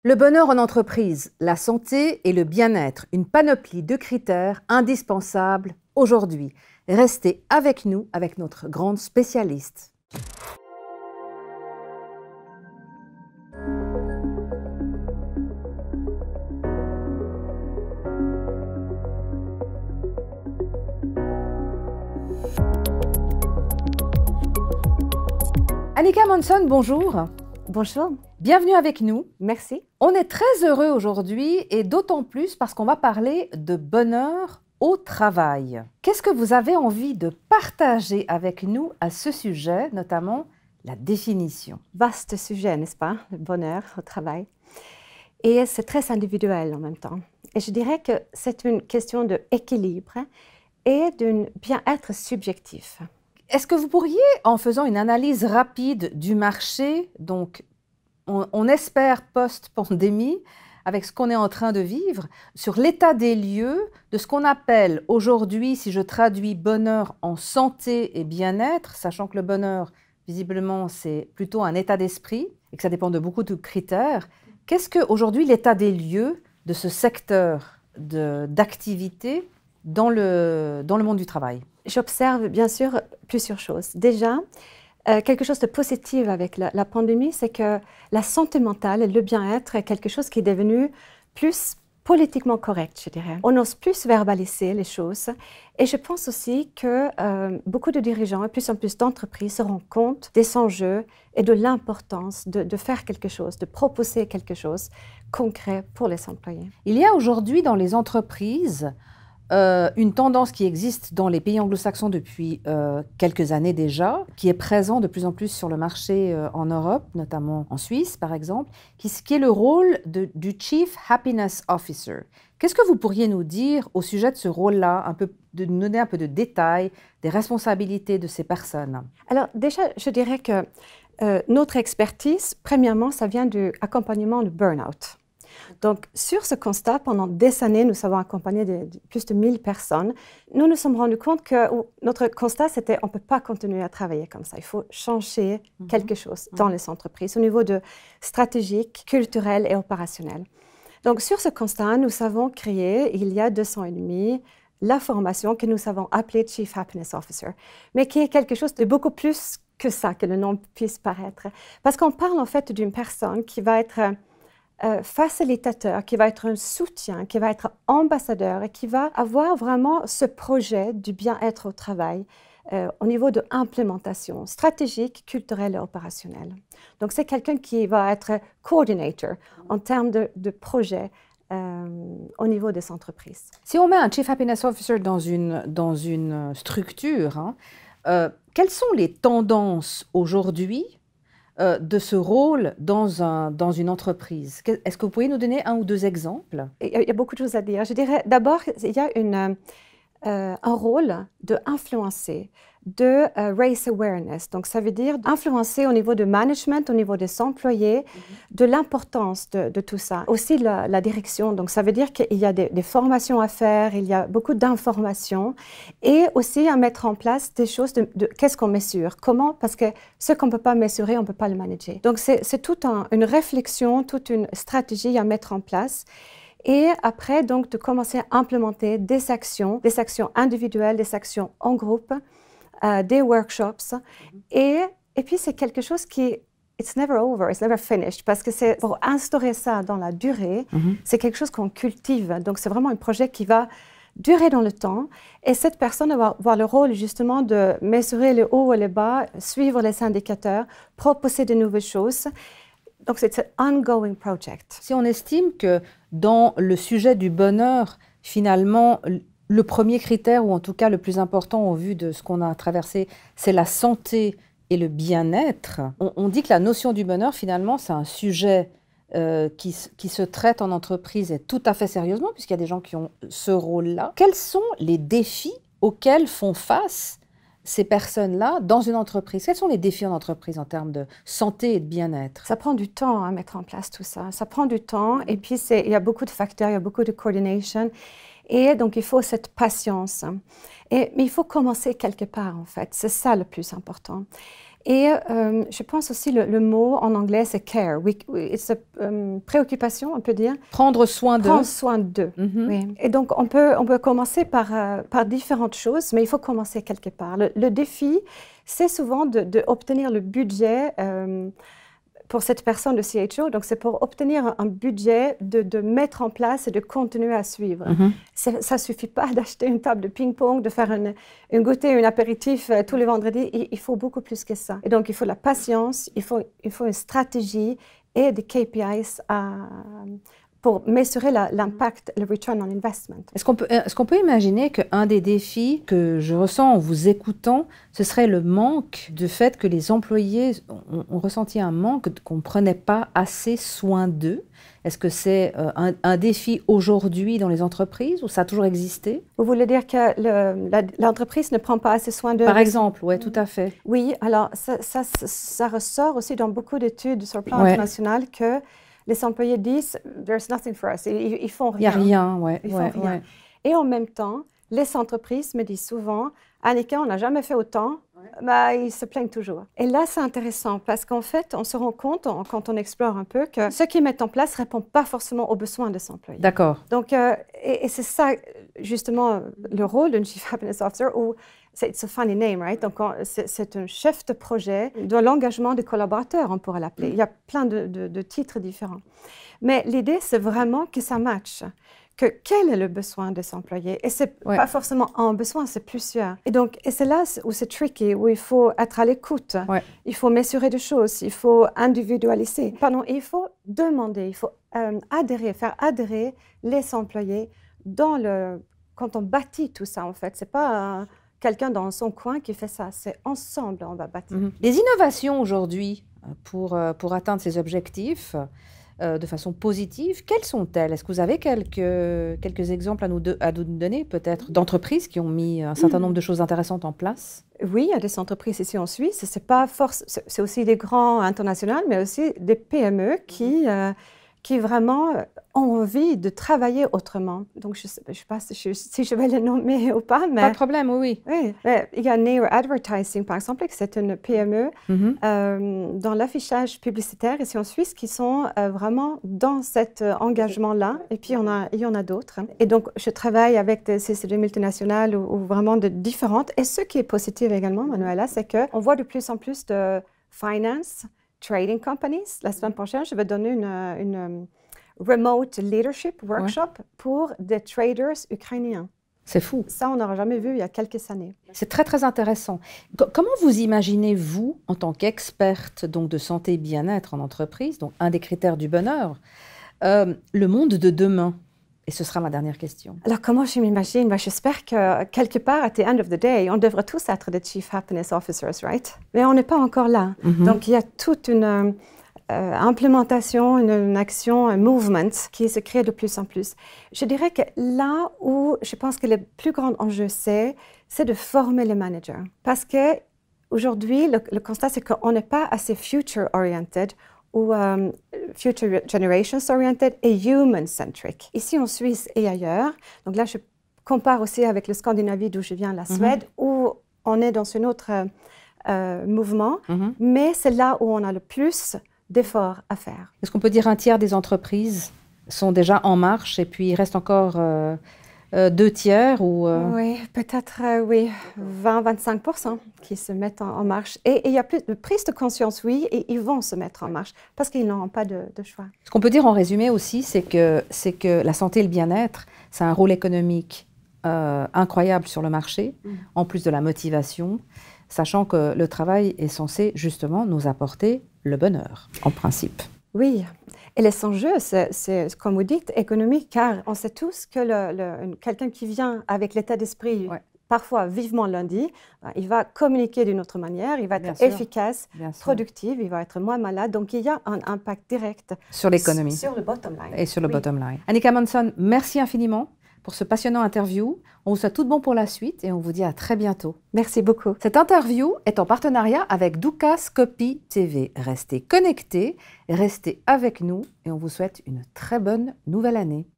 Le bonheur en entreprise, la santé et le bien-être, une panoplie de critères indispensables aujourd'hui. Restez avec nous, avec notre grande spécialiste. Annika Monson, bonjour. Bonjour. Bienvenue avec nous. Merci. On est très heureux aujourd'hui et d'autant plus parce qu'on va parler de bonheur au travail. Qu'est-ce que vous avez envie de partager avec nous à ce sujet, notamment la définition? Vaste sujet, n'est-ce pas? Le bonheur au travail. Et c'est très individuel en même temps. Et je dirais que c'est une question d'équilibre et d'un bien-être subjectif. Est-ce que vous pourriez, en faisant une analyse rapide du marché, donc on espère post-pandémie, avec ce qu'on est en train de vivre, sur l'état des lieux de ce qu'on appelle aujourd'hui, si je traduis bonheur en santé et bien-être, sachant que le bonheur, visiblement, c'est plutôt un état d'esprit et que ça dépend de beaucoup de critères. Qu'est-ce qu'aujourd'hui l'état des lieux de ce secteur d'activité dans le monde du travail? J'observe bien sûr plusieurs choses. Déjà, quelque chose de positif avec la pandémie, c'est que la santé mentale et le bien-être est quelque chose qui est devenu plus politiquement correct, je dirais. On ose plus verbaliser les choses. Et je pense aussi que beaucoup de dirigeants et plus en plus d'entreprises se rendent compte des enjeux et de l'importance de faire quelque chose, de proposer quelque chose concret pour les employés. Il y a aujourd'hui dans les entreprises une tendance qui existe dans les pays anglo-saxons depuis quelques années déjà, qui est présent de plus en plus sur le marché en Europe, notamment en Suisse par exemple, qui est le rôle du Chief Happiness Officer. Qu'est-ce que vous pourriez nous dire au sujet de ce rôle-là, de nous donner un peu de détails, des responsabilités de ces personnes? Alors déjà, je dirais que notre expertise, premièrement, ça vient du accompagnement du burn-out. Donc, sur ce constat, pendant des années, nous avons accompagné plus de 1000 personnes. Nous nous sommes rendus compte que notre constat, c'était on ne peut pas continuer à travailler comme ça. Il faut changer quelque chose dans les entreprises au niveau de stratégique, culturel et opérationnel. Donc, sur ce constat, nous avons créé, il y a 2 ans et demi, la formation que nous avons appelée Chief Happiness Officer, mais qui est quelque chose de beaucoup plus que ça, que le nom puisse paraître. Parce qu'on parle en fait d'une personne qui va être facilitateur, qui va être un soutien, qui va être ambassadeur et qui va avoir vraiment ce projet du bien-être au travail au niveau de l'implémentation stratégique, culturelle et opérationnelle. Donc, c'est quelqu'un qui va être coordinator en termes de projet au niveau des entreprises. Si on met un Chief Happiness Officer dans une structure, quelles sont les tendances aujourd'hui de ce rôle dans une entreprise? Est-ce que vous pourriez nous donner 1 ou 2 exemples? Il y a beaucoup de choses à dire. Je dirais d'abord, il y a un rôle d'influencer, de raise awareness. Donc, ça veut dire influencer au niveau de management, au niveau des employés, de l'importance de tout ça. Aussi, la direction. Donc, ça veut dire qu'il y a des formations à faire, il y a beaucoup d'informations et aussi à mettre en place des choses de qu'est-ce qu'on mesure, comment, parce que ce qu'on ne peut pas mesurer, on ne peut pas le manager. Donc, c'est toute une réflexion, toute une stratégie à mettre en place. Et après, donc, de commencer à implémenter des actions individuelles, des actions en groupe, des workshops. Et puis, c'est quelque chose qui, it's never over, it's never finished, parce que c'est pour instaurer ça dans la durée, c'est quelque chose qu'on cultive. Donc, c'est vraiment un projet qui va durer dans le temps. Et cette personne va avoir le rôle, justement, de mesurer les hauts et les bas, suivre les indicateurs, proposer de nouvelles choses. Donc, c'est un ongoing project. Si on estime que dans le sujet du bonheur, finalement, le premier critère, ou en tout cas le plus important au vu de ce qu'on a traversé, c'est la santé et le bien-être, on dit que la notion du bonheur, finalement, c'est un sujet qui se traite en entreprise et tout à fait sérieusement, puisqu'il y a des gens qui ont ce rôle-là. Quels sont les défis auxquels font face ces personnes-là dans une entreprise? Quels sont les défis en entreprise en termes de santé et de bien-être? Ça prend du temps à mettre en place tout ça. Ça prend du temps et puis il y a beaucoup de facteurs, il y a beaucoup de coordination. Et donc, il faut cette patience. Mais il faut commencer quelque part, en fait. C'est ça le plus important. Et je pense aussi le mot en anglais, c'est care. C'est préoccupation, on peut dire. Prendre soin d'eux. Prendre soin d'eux, oui. Et donc, on peut commencer par différentes choses, mais il faut commencer quelque part. Le défi, c'est souvent d'obtenir le budget pour cette personne de CHO. Donc, c'est pour obtenir un budget de mettre en place et de continuer à suivre. Ça ne suffit pas d'acheter une table de ping-pong, de faire une goûter, un apéritif tous les vendredis. Il faut beaucoup plus que ça. Et donc, il faut de la patience, il faut une stratégie et des KPIs pour mesurer l'impact, le return on investment. Est-ce qu'on peut imaginer qu'un des défis que je ressens en vous écoutant, ce serait le manque du fait que les employés ont ressenti un manque, qu'on ne prenait pas assez soin d'eux? Est-ce que c'est un défi aujourd'hui dans les entreprises ou ça a toujours existé? Vous voulez dire que l'entreprise ne prend pas assez soin d'eux? Par exemple, oui, tout à fait. Oui, alors ça ressort aussi dans beaucoup d'études sur le plan international que les employés disent « there's nothing for us », ils font rien. Il n'y a rien, Ils font rien. Et en même temps, les entreprises me disent souvent « Annika, on n'a jamais fait autant », ils se plaignent toujours. Et là, c'est intéressant parce qu'en fait, on se rend compte, quand on explore un peu, que ce qu'ils mettent en place ne répond pas forcément aux besoins des employés. D'accord. Donc, et c'est ça, justement, le rôle d'un Chief Happiness Officer, où it's a funny name, right? Donc, c'est un chef de projet de l'engagement des collaborateurs, on pourrait l'appeler. Il y a plein de titres différents. Mais l'idée, c'est vraiment que ça matche. Quel est le besoin des employés? Et ce n'est pas forcément un besoin, c'est plusieurs. Et donc, c'est là où c'est tricky, où il faut être à l'écoute. Il faut mesurer des choses, il faut individualiser. Pardon, il faut demander, il faut faire adhérer les employés quand on bâtit tout ça, en fait. Ce n'est pas quelqu'un dans son coin qui fait ça, c'est ensemble, on va bâtir. Les innovations aujourd'hui pour atteindre ces objectifs, de façon positive, quelles sont-elles? Est-ce que vous avez quelques exemples à nous donner, peut-être, d'entreprises qui ont mis un certain nombre de choses intéressantes en place? Oui, il y a des entreprises ici en Suisse. C'est aussi des grands internationaux, mais aussi des PME qui vraiment ont envie de travailler autrement. Donc, je ne sais pas si je vais le nommer ou pas, mais... Pas de problème, oui. Il y a Neo Advertising, par exemple, c'est une PME dans l'affichage publicitaire ici en Suisse qui sont vraiment dans cet engagement-là. Et puis, il y en a d'autres. Et donc, je travaille avec ces multinationales ou vraiment de différentes. Et ce qui est positif également, Manuela, c'est qu'on voit de plus en plus de finance, trading companies. La semaine prochaine, je vais donner une remote leadership workshop pour des traders ukrainiens. C'est fou. Ça, on n'aura jamais vu il y a quelques années. C'est très, très intéressant. Comment vous imaginez-vous, en tant qu'experte donc de santé et bien-être en entreprise, donc un des critères du bonheur, le monde de demain? Et ce sera ma dernière question. Alors, comment je m'imagine? J'espère que quelque part, at the end of the day, on devrait tous être des Chief Happiness Officers, right? Mais on n'est pas encore là. Donc, il y a toute une implémentation, une action, un movement qui se crée de plus en plus. Je dirais que là où je pense que le plus grand enjeu, c'est de former les managers. Parce qu'aujourd'hui, le constat, c'est qu'on n'est pas assez future-oriented ou Future Generations Oriented et Human-centric. Ici en Suisse et ailleurs, donc là je compare aussi avec le Scandinavie d'où je viens, la Suède, où on est dans un autre mouvement, mais c'est là où on a le plus d'efforts à faire. Est-ce qu'on peut dire un tiers des entreprises sont déjà en marche et puis il reste encore 2 tiers ou Oui, peut-être 20-25% qui se mettent en marche. Et il y a plus de prise de conscience, oui, et ils vont se mettre en marche parce qu'ils n'auront pas de choix. Ce qu'on peut dire en résumé aussi, c'est que la santé et le bien-être, c'est un rôle économique incroyable sur le marché, en plus de la motivation, sachant que le travail est censé justement nous apporter le bonheur, en principe. Oui. Et les enjeux, c'est, comme vous dites, économique, car on sait tous que quelqu'un qui vient avec l'état d'esprit, parfois vivement lundi, il va communiquer d'une autre manière, il va être efficace, productif, il va être moins malade. Donc, il y a un impact direct sur l'économie. Sur le bottom line. Et sur le bottom line. Annika Månsson, merci infiniment pour ce passionnant interview. On vous souhaite tout de bon pour la suite et on vous dit à très bientôt. Merci beaucoup. Cette interview est en partenariat avec Doukas Copy TV. Restez connectés, restez avec nous et on vous souhaite une très bonne nouvelle année.